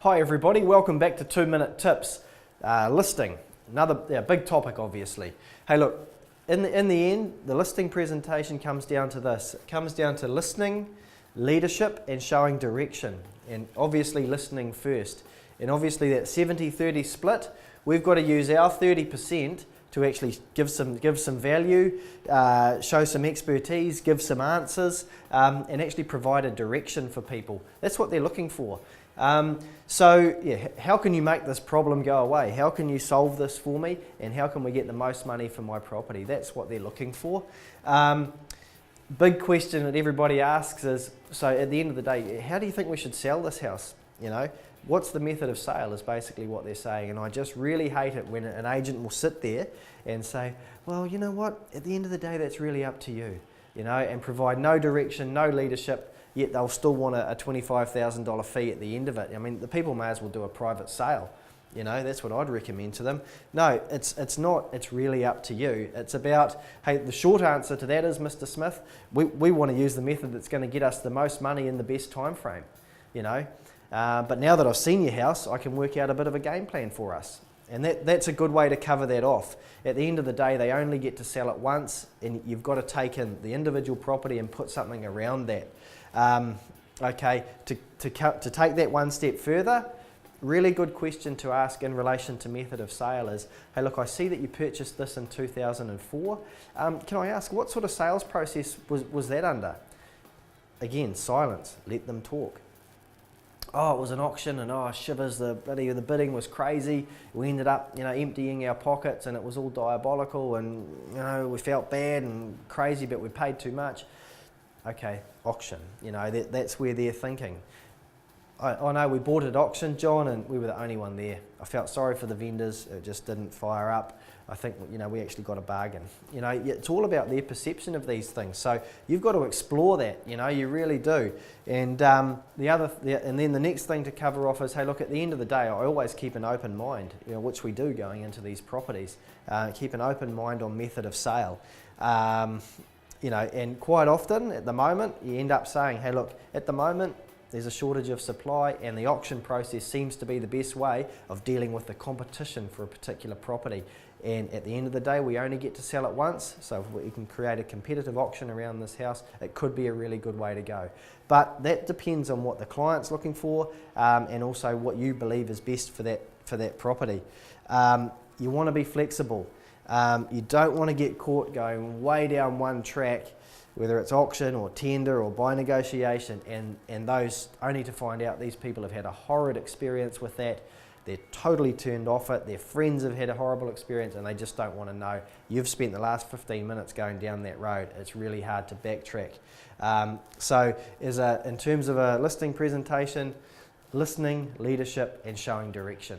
Hi everybody, welcome back to 2 Minute Tips. Listing, another big topic obviously. Hey look, in the end, the listing presentation comes down to this. It comes down to listening, leadership and showing direction. And obviously listening first. And obviously that 70-30 split, we've got to use our 30% to actually give some value, show some expertise, give some answers, and actually provide a direction for people. That's what they're looking for. So yeah, how can you make this problem go away? How can you solve this for me? And how can we get the most money for my property? That's what they're looking for. Big question that everybody asks is, so at the end of the day, how do you think we should sell this house? You know, what's the method of sale is basically what they're saying. And I just really hate it when an agent will sit there and say, well, you know what, at the end of the day, that's really up to you, you know, and provide no direction, no leadership, yet they'll still want a $25,000 fee at the end of it. I mean, the people may as well do a private sale. You know, that's what I'd recommend to them. No, it's not, it's really up to you. It's about, hey, the short answer to that is, Mr. Smith, we want to use the method that's going to get us the most money in the best time frame, you know. But now that I've seen your house, I can work out a bit of a game plan for us. And that's a good way to cover that off. At the end of the day, they only get to sell it once, and you've got to take in the individual property and put something around that. Okay, to take that one step further, really good question to ask in relation to method of sale is, hey look, I see that you purchased this in 2004. Can I ask, what sort of sales process was that under? Again, silence, let them talk. Oh, it was an auction and oh shivers, the bidding was crazy. We ended up, you know, emptying our pockets and it was all diabolical and, you know, we felt bad and crazy, but we paid too much. Okay, auction, you know, that's where they're thinking. I know we bought at auction, John, and we were the only one there. I felt sorry for the vendors, it just didn't fire up. I think, you know, we actually got a bargain. You know, it's all about their perception of these things. So you've got to explore that, you know, you really do. And and then the next thing to cover off is, hey, look, at the end of the day, I always keep an open mind, you know, which we do going into these properties. Keep an open mind on method of sale. You know, and quite often at the moment, you end up saying, hey, look, at the moment, there's a shortage of supply and the auction process seems to be the best way of dealing with the competition for a particular property. And at the end of the day, we only get to sell it once. So if we can create a competitive auction around this house, it could be a really good way to go. But that depends on what the client's looking for and also what you believe is best for that property. You want to be flexible. You don't want to get caught going way down one track, whether it's auction or tender or buy negotiation, and those only to find out these people have had a horrid experience with that. They're totally turned off it, their friends have had a horrible experience and they just don't want to know. You've spent the last 15 minutes going down that road. It's really hard to backtrack. So in terms of a listing presentation, listening, leadership and showing direction.